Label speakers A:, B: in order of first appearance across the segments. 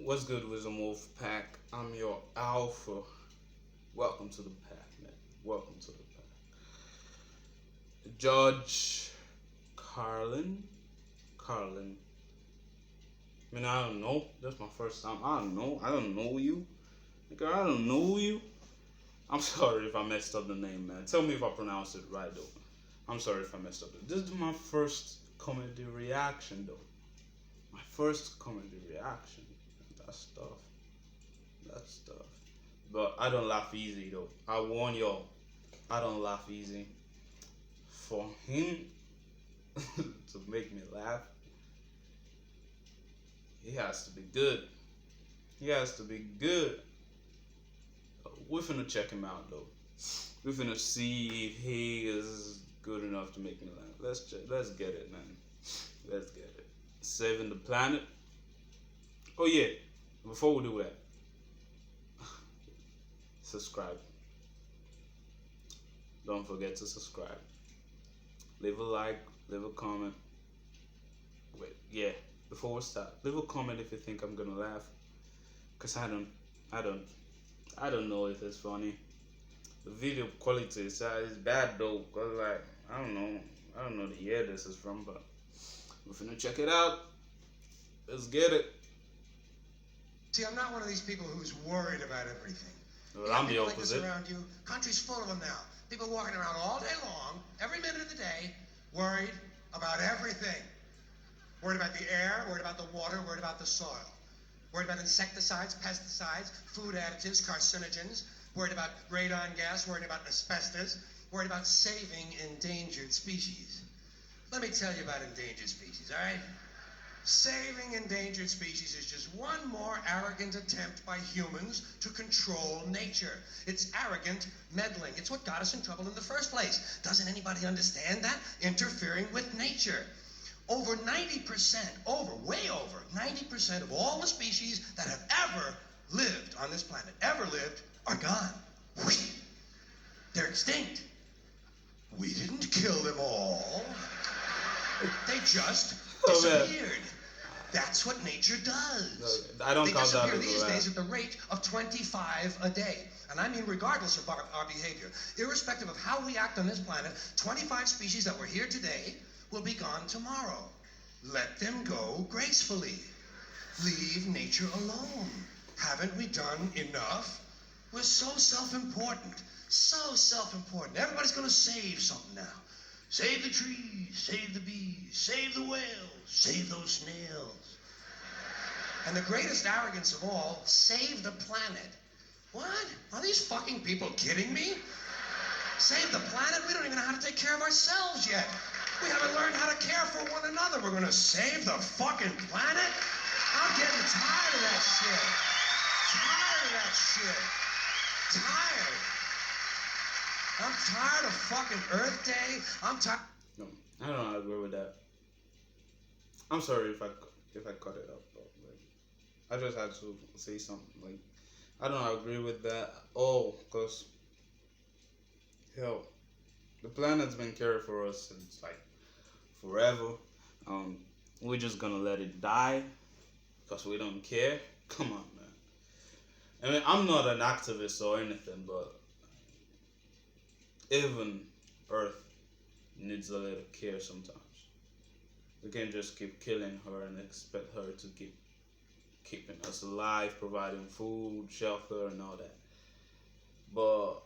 A: What's good, Wisdom Wolf Pack? I'm your alpha. Welcome to the pack, man. Welcome to the pack. Judge Carlin. Carlin. I mean, I don't know. That's my first time. I don't know. I don't know you. Nigga, I don't know you. I'm sorry if I messed up the name, man. Tell me if I pronounced it right, though. I'm sorry if I messed up. This is my first comedy reaction, though. My first comedy reaction. That's tough. That's tough. But I don't laugh easy though. I warn y'all, I don't laugh easy. For him to make me laugh, he has to be good. He has to be good. We're finna check him out though. We're finna see if he is good enough to make me laugh. Let's get it, man. Let's get it. Saving the planet. Oh yeah. Before we do that, subscribe. Don't forget to subscribe. Leave a like, leave a comment. Wait, yeah. Before we start, leave a comment if you think I'm gonna laugh. Cause I don't know if it's funny. The video quality is bad though. Cause like I don't know the year this is from, but we're finna check it out. Let's get it.
B: See, I'm not one of these people who's worried about everything.
A: Well, I'm the
B: like this
A: opposite.
B: around you. Country's full of them now. People walking around all day long, every minute of the day, worried about everything. Worried about the air, worried about the water, worried about the soil. Worried about insecticides, pesticides, food additives, carcinogens. Worried about radon gas, worried about asbestos. Worried about saving endangered species. Let me tell you about endangered species, all right? Saving endangered species is just one more arrogant attempt by humans to control nature. It's arrogant meddling. It's what got us in trouble in the first place. Doesn't anybody understand that? Interfering with nature. Over 90%, way over 90% of all the species that have ever lived on this planet, are gone. They're extinct. We didn't kill them all. They just disappeared. That's what nature does.
A: I don't
B: they
A: count that
B: disappear
A: as
B: these
A: a
B: days at the rate of 25 a day. And I mean regardless of our behavior. Irrespective of how we act on this planet, 25 species that were here today will be gone tomorrow. Let them go gracefully. Leave nature alone. Haven't we done enough? We're so self-important. So self-important. Everybody's going to save something now. Save the trees, save the bees, save the whales, save those snails. And the greatest arrogance of all, save the planet. What? Are these fucking people kidding me? Save the planet? We don't even know how to take care of ourselves yet. We haven't learned how to care for one another. We're gonna save the fucking planet? I'm getting tired of that shit. Tired of that shit. Tired. I'm tired of fucking Earth Day. I'm tired.
A: No, I don't agree with that. I'm sorry if I cut it up, but like, I just had to say something. Like, I don't agree with that. Oh, cause hell, the planet's been cared for us since like forever. We're just gonna let it die because we don't care. Come on, man. I mean, I'm not an activist or anything, but even Earth needs a little care sometimes. We can't just keep killing her and expect her to keep keeping us alive, providing food, shelter, and all that. But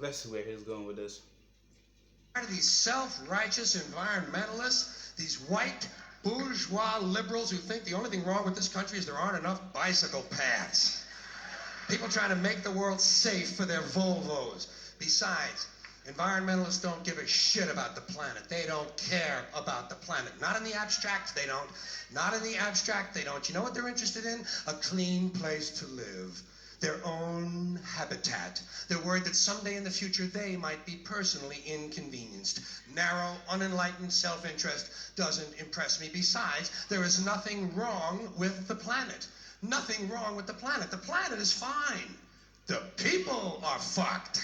A: let's see where he's going with this.
B: These self-righteous environmentalists, these white bourgeois liberals who think the only thing wrong with this country is there aren't enough bicycle paths. People trying to make the world safe for their Volvos. Besides, environmentalists don't give a shit about the planet. They don't care about the planet. Not in the abstract, they don't. Not in the abstract, they don't. You know what they're interested in? A clean place to live. Their own habitat. They're worried that someday in the future they might be personally inconvenienced. Narrow, unenlightened self-interest doesn't impress me. Besides, there is nothing wrong with the planet. Nothing wrong with the planet. The planet is fine. The people are fucked.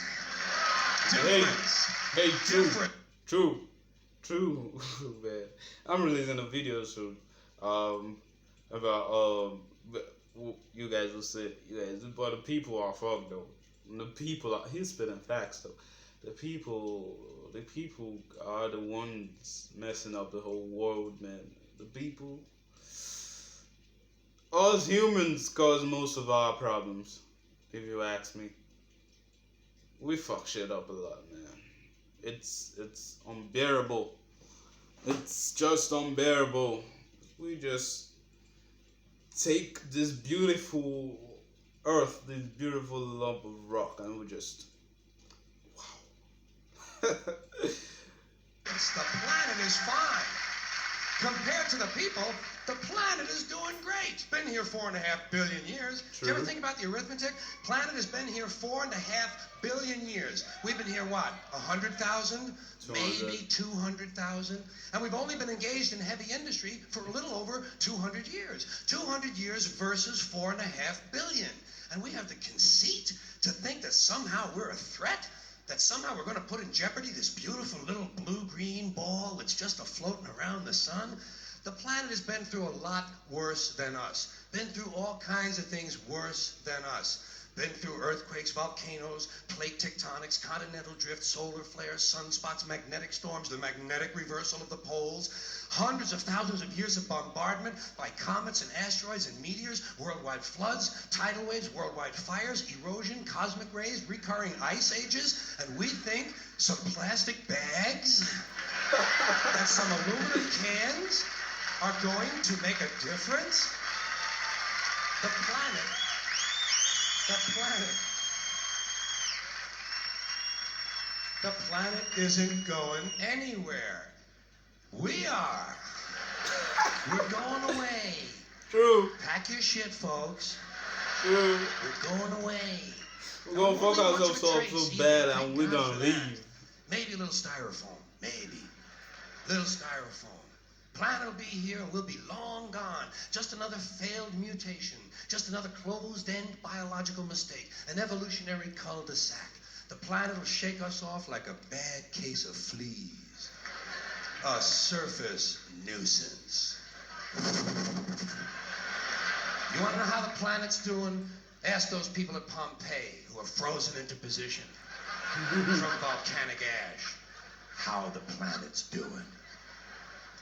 B: Difference.
A: Hey, true, man. I'm releasing a video soon. about you guys will say you guys, but the people are fucked though. The people are he's spitting facts though. The people are the ones messing up the whole world, man. The people, us humans cause most of our problems. If you ask me, we fuck shit up a lot, man. It's unbearable. It's just unbearable. We just take this beautiful earth, this beautiful lump of rock, and we just wow.
B: The planet is fine. Compared to the people, the planet is doing great. It's been here 4.5 billion years.
A: True.
B: Do you ever think about the arithmetic? Planet has been here 4.5 billion years. We've been here, what, 100,000? Maybe 200,000? And we've only been engaged in heavy industry for a little over 200 years. 200 years versus 4.5 billion. And we have the conceit to think that somehow we're a threat? That somehow we're going to put in jeopardy this beautiful little blue-green ball that's just floating around the sun? The planet has been through a lot worse than us. Been through all kinds of things worse than us. Been through earthquakes, volcanoes, plate tectonics, continental drift, solar flares, sunspots, magnetic storms, the magnetic reversal of the poles, hundreds of thousands of years of bombardment by comets and asteroids and meteors, worldwide floods, tidal waves, worldwide fires, erosion, cosmic rays, recurring ice ages, and we think some plastic bags and some aluminum cans are going to make a difference? The planet isn't going anywhere. We are. We're going away.
A: True.
B: Pack your shit, folks.
A: True.
B: We're going away.
A: We're gonna fuck ourselves up so bad and we're gonna leave.
B: Maybe a little styrofoam. Maybe. Little styrofoam. Planet will be here and we'll be long gone. Just another failed mutation. Just another closed-end biological mistake. An evolutionary cul-de-sac. The planet will shake us off like a bad case of fleas. A surface nuisance. You want to know how the planet's doing? Ask those people at Pompeii who are frozen into position from volcanic ash how the planet's doing.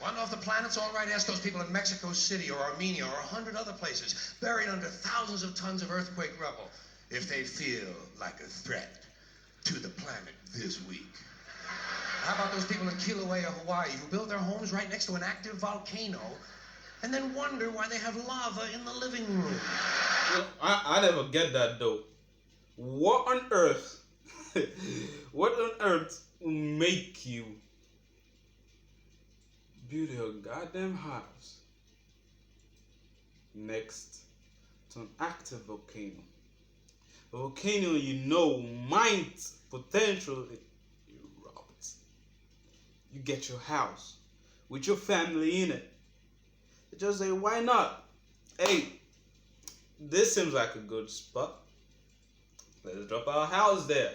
B: Want to know if the planet's all right? Ask those people in Mexico City or Armenia or 100 other places buried under thousands of tons of earthquake rubble if they feel like a threat to the planet this week. How about those people in Kilauea, Hawaii, who build their homes right next to an active volcano and then wonder why they have lava in the living room?
A: I never get that though. What on earth? What on earth will make you build a goddamn house next to an active volcano? A volcano you know might potentially erupt. You get your house with your family in it. You just say, why not? Hey, this seems like a good spot. Let's drop our house there.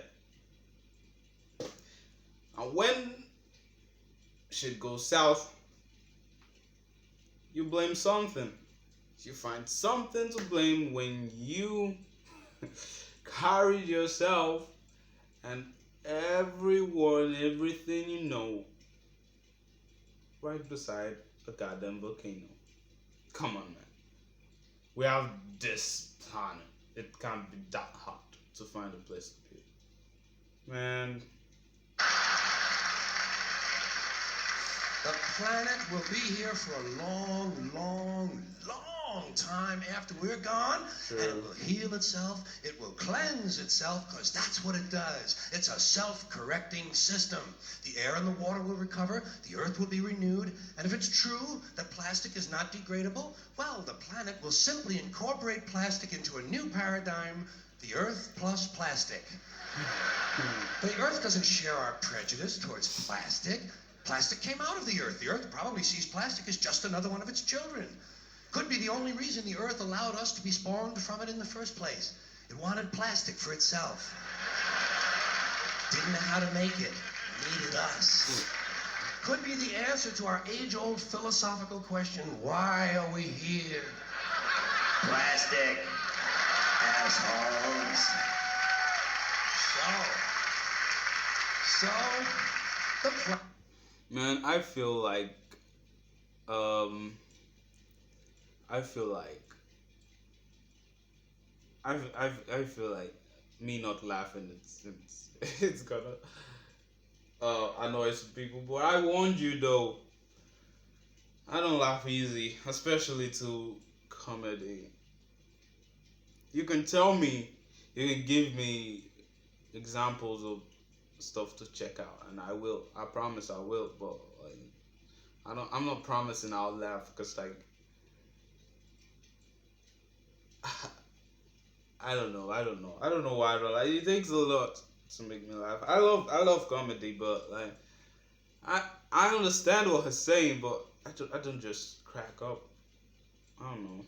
A: And when shit goes south, you blame something. You find something to blame when you carry yourself and everyone, everything you know, right beside a goddamn volcano. Come on, man. We have this planet. It can't be that hot to find a place to be. Man.
B: The planet will be here for a long, long, long time after we're gone.
A: Sure.
B: And it will heal itself. It will cleanse itself because that's what it does. It's a self-correcting system. The air and the water will recover. The earth will be renewed. And if it's true that plastic is not degradable, well, the planet will simply incorporate plastic into a new paradigm, the earth plus plastic. The earth doesn't share our prejudice towards plastic. Plastic came out of the earth. The earth probably sees plastic as just another one of its children. Could be the only reason the earth allowed us to be spawned from it in the first place. It wanted plastic for itself. Didn't know how to make it. Needed us. Could be the answer to our age-old philosophical question, why are we here? Plastic. Assholes. So,
A: Man, um, I feel like, I feel like me not laughing, it's gonna, annoy some people, but I warned you though, I don't laugh easy, especially to comedy. You can tell me, you can give me examples of stuff to check out, and I will. I promise I will. But like, I don't. I'm not promising I'll laugh because like, I don't know. I don't know. I don't know why I don't like. It takes a lot to make me laugh. I love comedy, but like, I I understand what he's saying, but I don't just crack up. I don't know.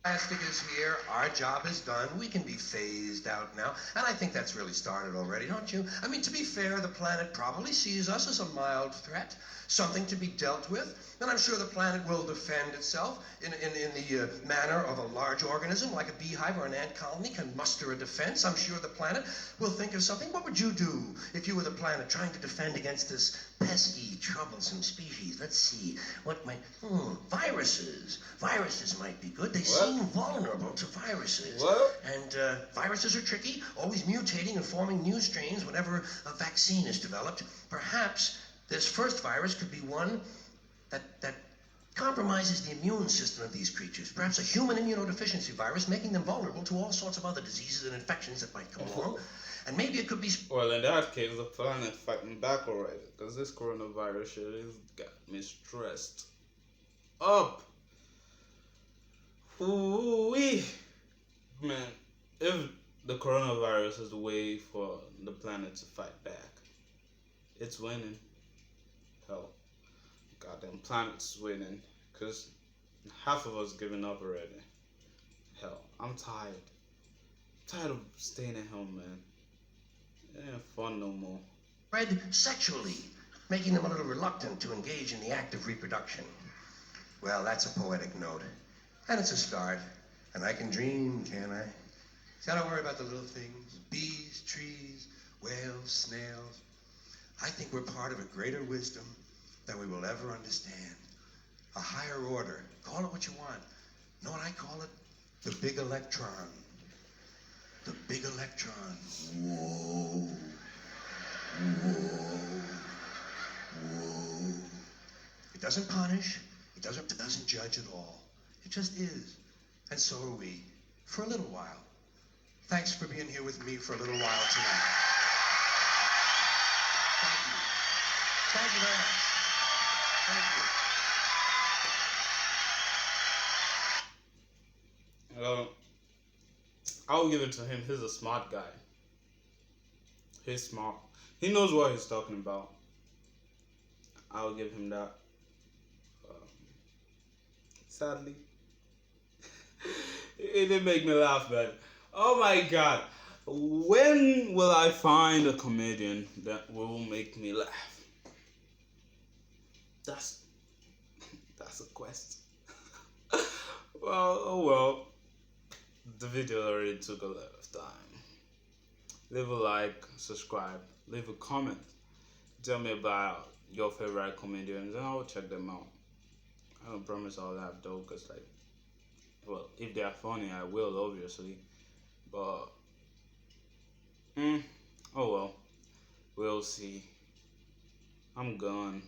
B: plastic is here. Our job is done. We can be phased out now. And I think that's really started already, don't you? I mean, to be fair, the planet probably sees us as a mild threat, something to be dealt with. And I'm sure the planet will defend itself in the manner of a large organism, like a beehive or an ant colony can muster a defense. I'm sure the planet will think of something. What would you do if you were the planet trying to defend against this pesky, troublesome species? Let's see. What might... viruses. Viruses might be good. They seem vulnerable to viruses.
A: What?
B: And viruses are tricky, always mutating and forming new strains whenever a vaccine is developed. Perhaps this first virus could be one that compromises the immune system of these creatures. Perhaps a human immunodeficiency virus, making them vulnerable to all sorts of other diseases and infections that might come along. And maybe it could be...
A: Well, in that case, the planet fighting back already, because this coronavirus shit has got me stressed up. Ooh-wee. Man, if the coronavirus is the way for the planet to fight back, it's winning. Hell, goddamn planet's winning, because half of us giving up already. Hell, I'm tired. Tired of staying at home, man. It ain't fun no more.
B: Bred sexually, making them a little reluctant to engage in the act of reproduction. Well, that's a poetic note. And it's a start. And I can dream, can't I? See, I don't worry about the little things. Bees, trees, whales, snails. I think we're part of a greater wisdom than we will ever understand. A higher order. Call it what you want. Know what I call it? The big electron. The big electron. Whoa. Whoa. Whoa. It doesn't punish. It doesn't judge at all. It just is. And so are we. For a little while. Thanks for being here with me for a little while tonight. Thank you. Thank you very much. Thank you.
A: I'll give it to him. He's a smart guy. He's smart. He knows what he's talking about. I'll give him that. Sadly, it didn't make me laugh, man. Oh my god. When will I find a comedian that will make me laugh? That's a quest. Well, oh well. The video already took a lot of time. Leave a like, subscribe, leave a comment. Tell me about your favorite comedians and I'll check them out. I don't promise I'll laugh though, cause like, well, if they are funny, I will obviously. But, oh well, we'll see. I'm gone.